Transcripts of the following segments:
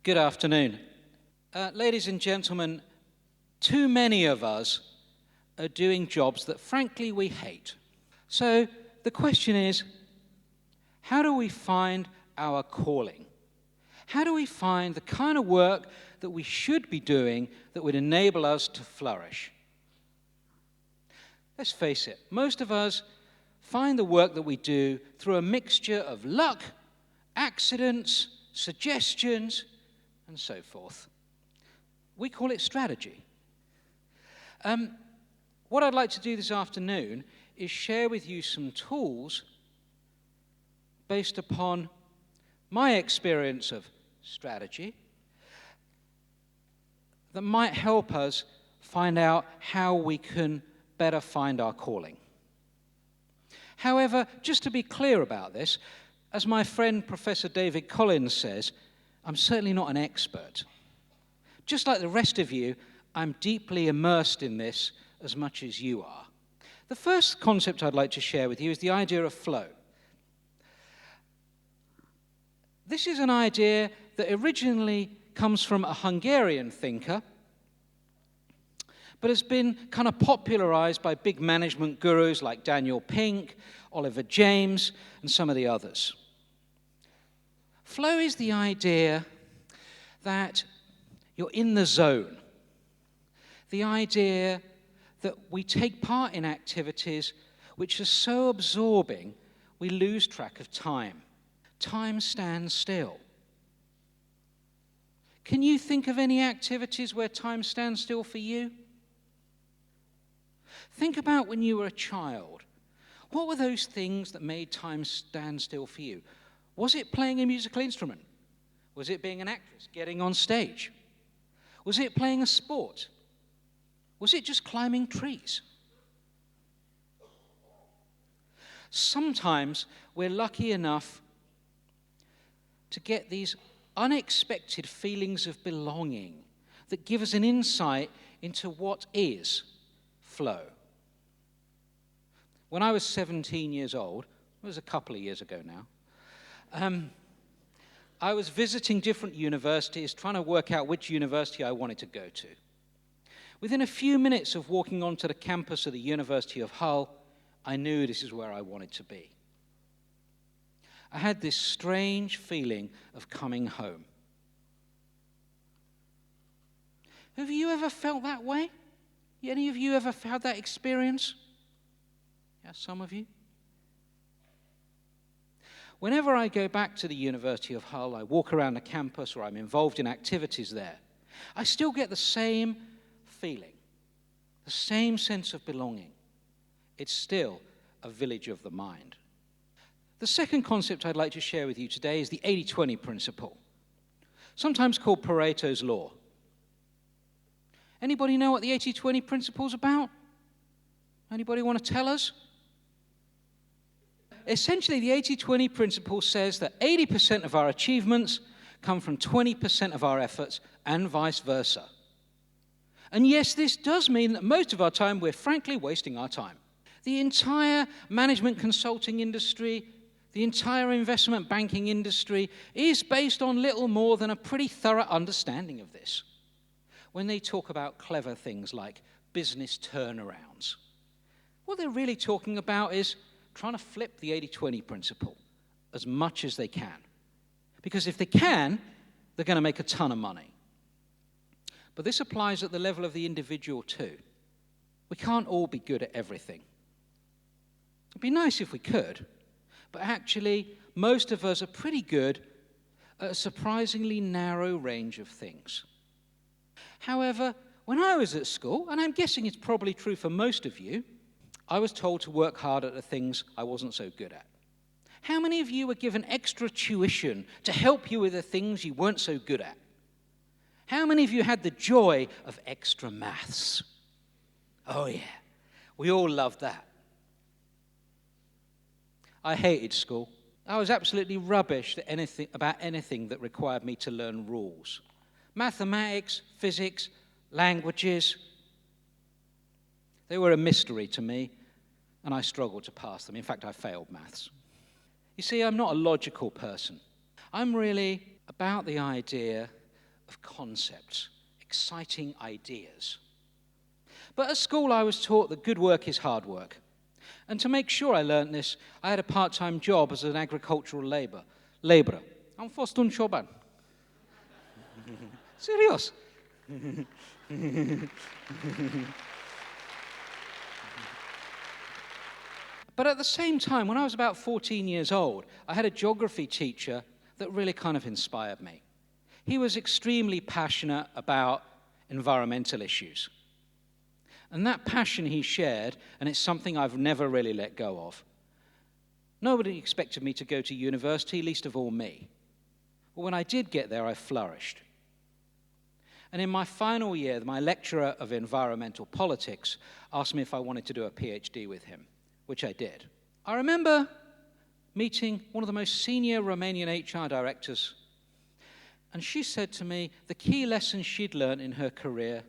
Good afternoon. Ladies and gentlemen, too many of us are doing jobs that frankly we hate. So the question is, how do we find our calling? How do we find the kind of work that we should be doing that would enable us to flourish? Let's face it, most of us find the work that we do through a mixture of luck, accidents, suggestions, and so forth. We call it strategy. What I'd like to do this afternoon is share with you some tools based upon my experience of strategy that might help us find out how we can better find our calling. However, just to be clear about this, as my friend Professor David Collins says, I'm certainly not an expert. Just like the rest of you, I'm deeply immersed in this as much as you are. The first concept I'd like to share with you is the idea of flow. This is an idea that originally comes from a Hungarian thinker, but has been kind of popularized by big management gurus like Daniel Pink, Oliver James, and some of the others. Flow is the idea that you're in the zone. The idea that we take part in activities which are so absorbing we lose track of time. Time stands still. Can you think of any activities where time stands still for you? Think about when you were a child. What were those things that made time stand still for you? Was it playing a musical instrument? Was it being an actress, getting on stage? Was it playing a sport? Was it just climbing trees? Sometimes we're lucky enough to get these unexpected feelings of belonging that give us an insight into what is flow. When I was 17 years old, it was a couple of years ago now, I was visiting different universities, trying to work out which university I wanted to go to. Within a few minutes of walking onto the campus of the University of Hull, I knew this is where I wanted to be. I had this strange feeling of coming home. Have you ever felt that way? Any of you ever had that experience? Yeah, some of you. Whenever I go back to the University of Hull, I walk around the campus or I'm involved in activities there, I still get the same feeling, the same sense of belonging. It's still a village of the mind. The second concept I'd like to share with you today is the 80-20 principle, sometimes called Pareto's law. Anybody know what the 80-20 principle is about? Anybody want to tell us? Essentially, the 80-20 principle says that 80% of our achievements come from 20% of our efforts and vice versa. And yes, this does mean that most of our time, we're frankly wasting our time. The entire management consulting industry, the entire investment banking industry is based on little more than a pretty thorough understanding of this. When they talk about clever things like business turnarounds, what they're really talking about is trying to flip the 80-20 principle as much as they can. Because if they can, they're going to make a ton of money. But this applies at the level of the individual too. We can't all be good at everything. It'd be nice if we could, but actually, most of us are pretty good at a surprisingly narrow range of things. However, when I was at school, and I'm guessing it's probably true for most of you, I was told to work hard at the things I wasn't so good at. How many of you were given extra tuition to help you with the things you weren't so good at? How many of you had the joy of extra maths? Oh yeah, we all loved that. I hated school. I was absolutely rubbish at about anything that required me to learn rules. Mathematics, physics, languages, they were a mystery to me, and I struggled to pass them. In fact, I failed maths. You see, I'm not a logical person. I'm really about the idea of concepts, exciting ideas. But at school I was taught that good work is hard work. And to make sure I learnt this, I had a part-time job as an agricultural labourer. Am fost un șoban. Serios. But at the same time, when I was about 14 years old, I had a geography teacher that really kind of inspired me. He was extremely passionate about environmental issues. And that passion he shared, and it's something I've never really let go of. Nobody expected me to go to university, least of all me. But when I did get there, I flourished. And in my final year, my lecturer of environmental politics asked me if I wanted to do a PhD with him, which I did. I remember meeting one of the most senior Romanian HR directors, and she said to me the key lesson she'd learned in her career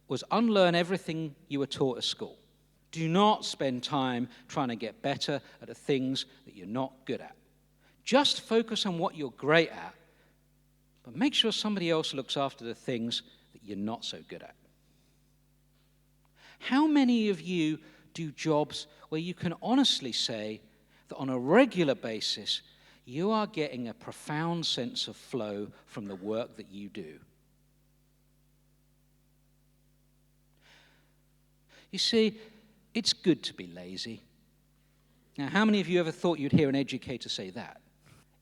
was unlearn everything you were taught at school. Do not spend time trying to get better at the things that you're not good at. Just focus on what you're great at, but make sure somebody else looks after the things that you're not so good at. How many of you do jobs where you can honestly say that on a regular basis you are getting a profound sense of flow from the work that you do? You see, it's good to be lazy. Now, how many of you ever thought you'd hear an educator say that?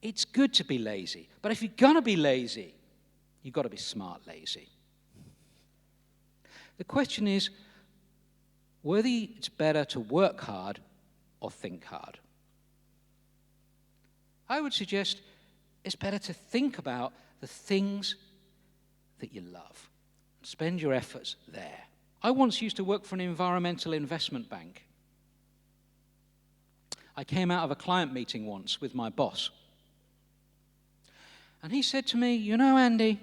It's good to be lazy, but if you're going to be lazy, you've got to be smart lazy. The question is whether it's better to work hard or think hard. I would suggest it's better to think about the things that you love. Spend your efforts there. I once used to work for an environmental investment bank. I came out of a client meeting once with my boss. And he said to me, "You know, Andy,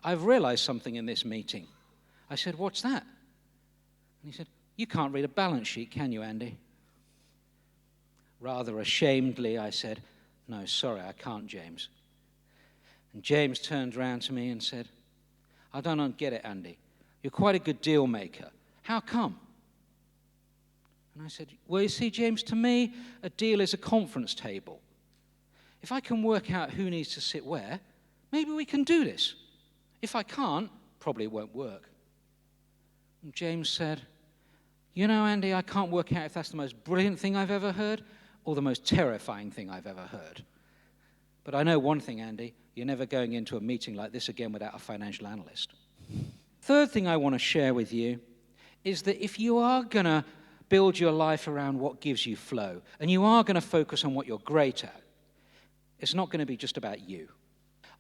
I've realized something in this meeting." I said, "What's that?" And he said, "You can't read a balance sheet, can you, Andy?" Rather ashamedly, I said, "No, sorry, I can't, James." And James turned around to me and said, "I don't get it, Andy. You're quite a good deal maker. How come?" And I said, "Well, you see, James, to me, a deal is a conference table. If I can work out who needs to sit where, maybe we can do this. If I can't, probably it won't work." And James said, "You know, Andy, I can't work out if that's the most brilliant thing I've ever heard or the most terrifying thing I've ever heard. But I know one thing, Andy, you're never going into a meeting like this again without a financial analyst." Third thing I want to share with you is that if you are going to build your life around what gives you flow, and you are going to focus on what you're great at, it's not going to be just about you.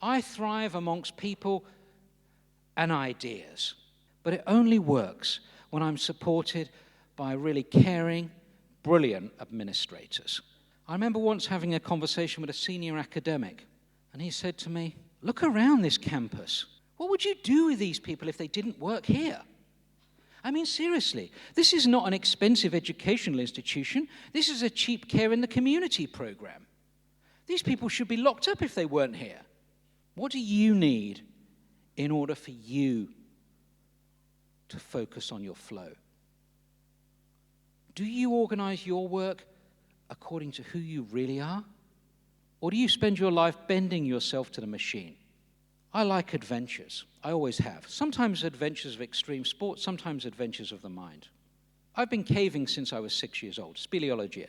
I thrive amongst people and ideas, but it only works when I'm supported by really caring, brilliant administrators. I remember once having a conversation with a senior academic, and he said to me, "Look around this campus. What would you do with these people if they didn't work here? I mean, seriously, this is not an expensive educational institution. This is a cheap care in the community program. These people should be locked up if they weren't here. What do you need in order for you to focus on your flow? Do you organize your work according to who you really are? Or do you spend your life bending yourself to the machine? I like adventures. I always have. Sometimes adventures of extreme sport, sometimes adventures of the mind. I've been caving since I was 6 years old, speleology.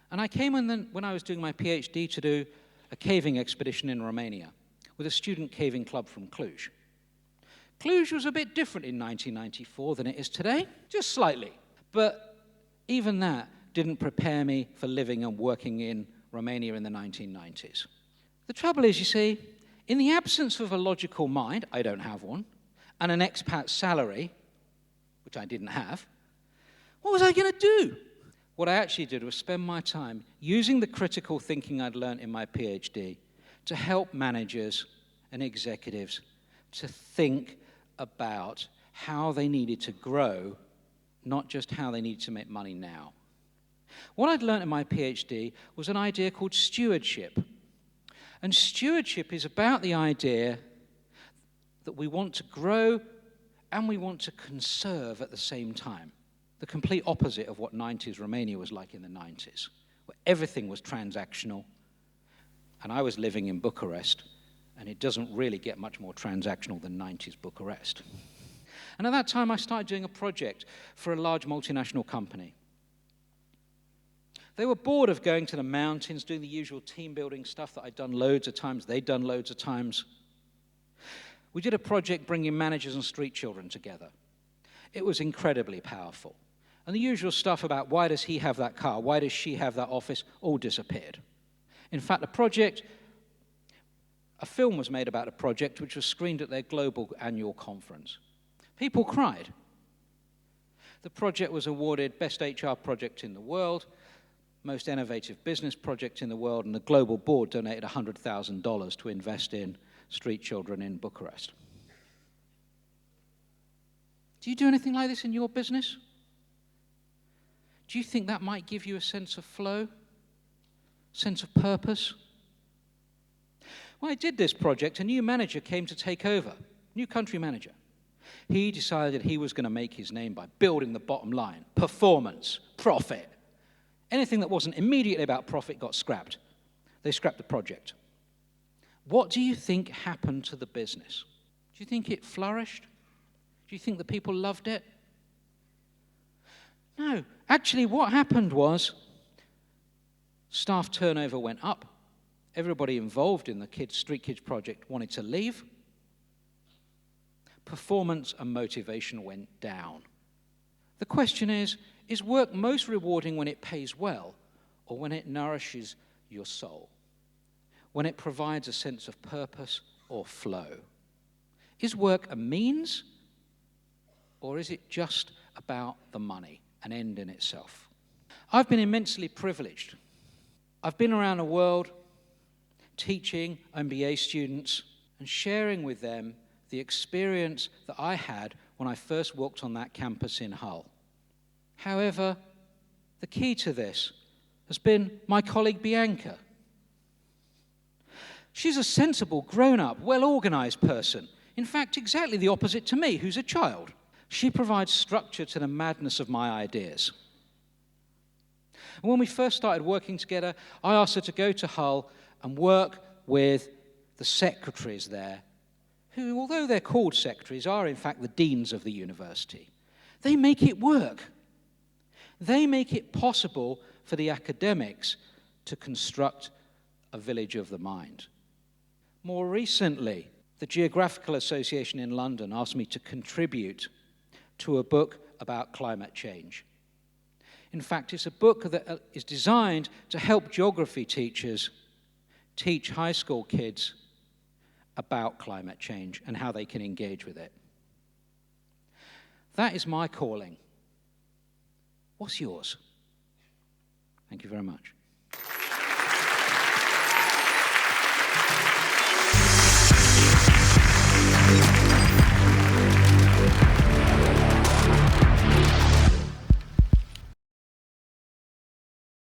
And I came in when I was doing my PhD to do a caving expedition in Romania with a student caving club from Cluj. Cluj was a bit different in 1994 than it is today, just slightly. But even that didn't prepare me for living and working in Romania in the 1990s. The trouble is, you see, in the absence of a logical mind, I don't have one, and an expat salary, which I didn't have, what was I going to do? What I actually did was spend my time using the critical thinking I'd learned in my PhD to help managers and executives to think about how they needed to grow, not just how they needed to make money now. What I'd learned in my PhD was an idea called stewardship. And stewardship is about the idea that we want to grow and we want to conserve at the same time. The complete opposite of what 90s Romania was like in the 90s, where everything was transactional. And I was living in Bucharest, and it doesn't really get much more transactional than 90s Bucharest. And at that time, I started doing a project for a large multinational company. They were bored of going to the mountains, doing the usual team-building stuff that I'd done loads of times, they'd done loads of times. We did a project bringing managers and street children together. It was incredibly powerful. And the usual stuff about why does he have that car, why does she have that office, all disappeared. In fact, a film was made about a project which was screened at their global annual conference. People cried. The project was awarded Best HR Project in the World, Most Innovative Business Project in the World, and the global board donated $100,000 to invest in street children in Bucharest. Do you do anything like this in your business? Do you think that might give you a sense of flow, sense of purpose? When I did this project, a new manager came to take over, new country manager. He decided he was going to make his name by building the bottom line, performance, profit. Anything that wasn't immediately about profit got scrapped. They scrapped the project. What do you think happened to the business? Do you think it flourished? Do you think the people loved it? No. Actually, what happened was staff turnover went up. Everybody involved in the Street Kids project wanted to leave. Performance and motivation went down. The question is work most rewarding when it pays well or when it nourishes your soul? When it provides a sense of purpose or flow? Is work a means or is it just about the money, an end in itself? I've been immensely privileged. I've been around the world teaching MBA students and sharing with them the experience that I had when I first walked on that campus in Hull. However, the key to this has been my colleague Bianca. She's a sensible, grown-up, well-organized person. In fact, exactly the opposite to me, who's a child. She provides structure to the madness of my ideas. And when we first started working together, I asked her to go to Hull and work with the secretaries there, who, although they're called secretaries, are in fact the deans of the university. They make it work. They make it possible for the academics to construct a village of the mind. More recently, the Geographical Association in London asked me to contribute to a book about climate change. In fact, it's a book that is designed to help geography teachers teach high school kids about climate change and how they can engage with it. That is my calling. What's yours? Thank you very much.